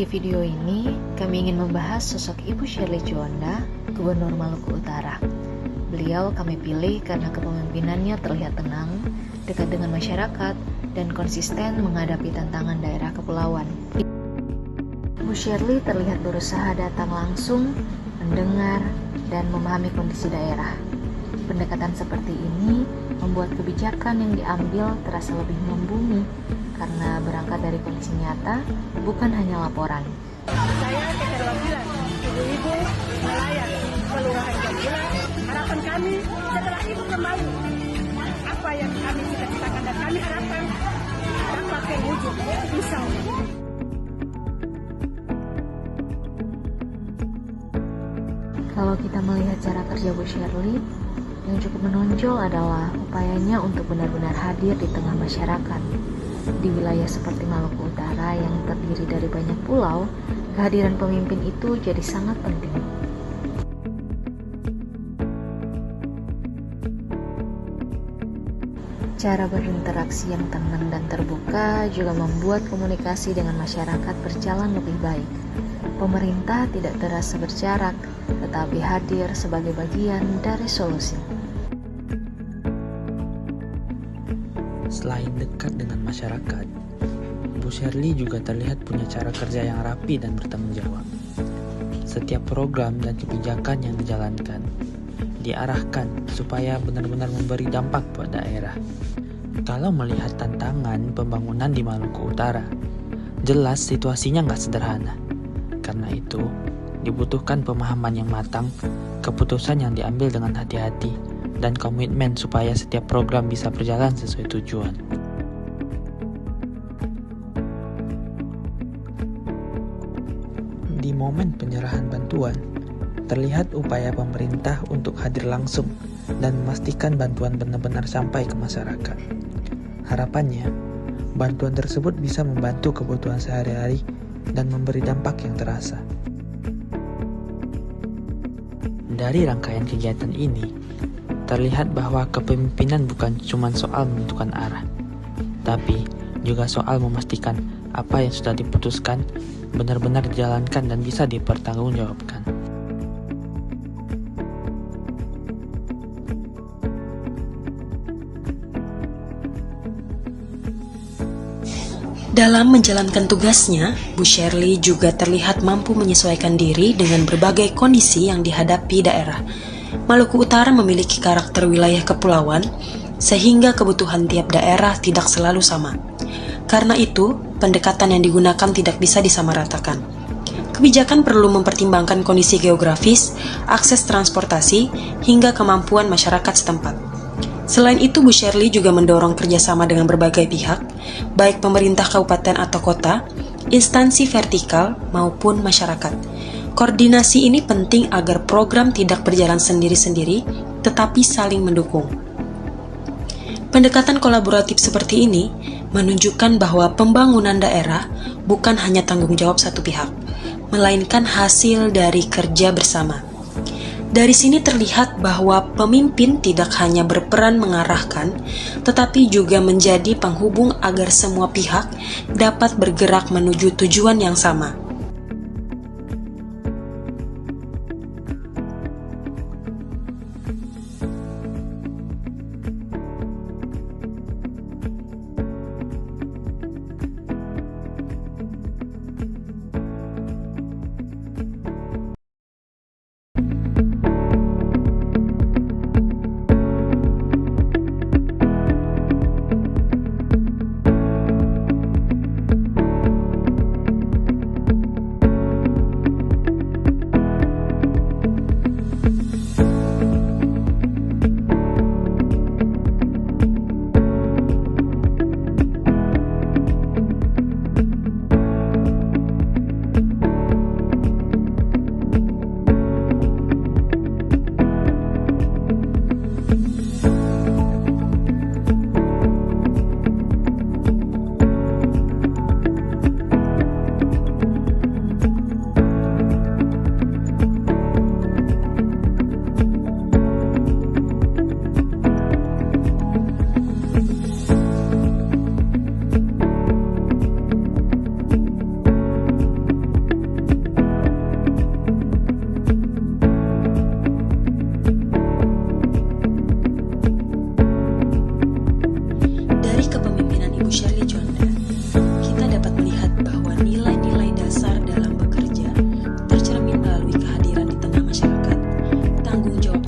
Di video ini, kami ingin membahas sosok Ibu Shirley Juanda, Gubernur Maluku Utara. Beliau kami pilih karena kepemimpinannya terlihat tenang, dekat dengan masyarakat, dan konsisten menghadapi tantangan daerah kepulauan. Ibu Shirley terlihat berusaha datang langsung, mendengar, dan memahami kondisi daerah. Pendekatan seperti ini membuat kebijakan yang diambil terasa lebih membumi karena berangkat dari kondisi nyata, bukan hanya laporan. Saya keterwakilan ibu-ibu nelayan Kelurahan Jambulan. Harapan kami setelah ibu kembali, apa yang kami cita-citakan dan kami harapkan dapat terwujud bisa. Kalau kita melihat cara kerja Bu Shirley, yang cukup menonjol adalah upayanya untuk benar-benar hadir di tengah masyarakat. Di wilayah seperti Maluku Utara yang terdiri dari banyak pulau, kehadiran pemimpin itu jadi sangat penting. Cara berinteraksi yang tenang dan terbuka juga membuat komunikasi dengan masyarakat berjalan lebih baik. Pemerintah tidak terasa berjarak, tetapi hadir sebagai bagian dari solusi. Selain dekat dengan masyarakat, Bu Shirley juga terlihat punya cara kerja yang rapi dan bertanggung jawab. Setiap program dan kebijakan yang dijalankan diarahkan supaya benar-benar memberi dampak buat daerah. Kalau melihat tantangan pembangunan di Maluku Utara, jelas situasinya nggak sederhana. Karena itu, dibutuhkan pemahaman yang matang, keputusan yang diambil dengan hati-hati, dan komitmen supaya setiap program bisa berjalan sesuai tujuan. Di momen penyerahan bantuan, terlihat upaya pemerintah untuk hadir langsung dan memastikan bantuan benar-benar sampai ke masyarakat. Harapannya, bantuan tersebut bisa membantu kebutuhan sehari-hari dan memberi dampak yang terasa. Dari rangkaian kegiatan ini, terlihat bahwa kepemimpinan bukan cuma soal menentukan arah, tapi juga soal memastikan apa yang sudah diputuskan benar-benar dijalankan dan bisa dipertanggungjawabkan. Dalam menjalankan tugasnya, Bu Shirley juga terlihat mampu menyesuaikan diri dengan berbagai kondisi yang dihadapi daerah. Maluku Utara memiliki karakter wilayah kepulauan, sehingga kebutuhan tiap daerah tidak selalu sama. Karena itu, pendekatan yang digunakan tidak bisa disamaratakan. Kebijakan perlu mempertimbangkan kondisi geografis, akses transportasi, hingga kemampuan masyarakat setempat. Selain itu, Bu Shirley juga mendorong kerjasama dengan berbagai pihak, baik pemerintah kabupaten atau kota, instansi vertikal maupun masyarakat. Koordinasi ini penting agar program tidak berjalan sendiri-sendiri, tetapi saling mendukung. Pendekatan kolaboratif seperti ini menunjukkan bahwa pembangunan daerah bukan hanya tanggung jawab satu pihak, melainkan hasil dari kerja bersama. Dari sini terlihat bahwa pemimpin tidak hanya berperan mengarahkan, tetapi juga menjadi penghubung agar semua pihak dapat bergerak menuju tujuan yang sama. tanggung jawab.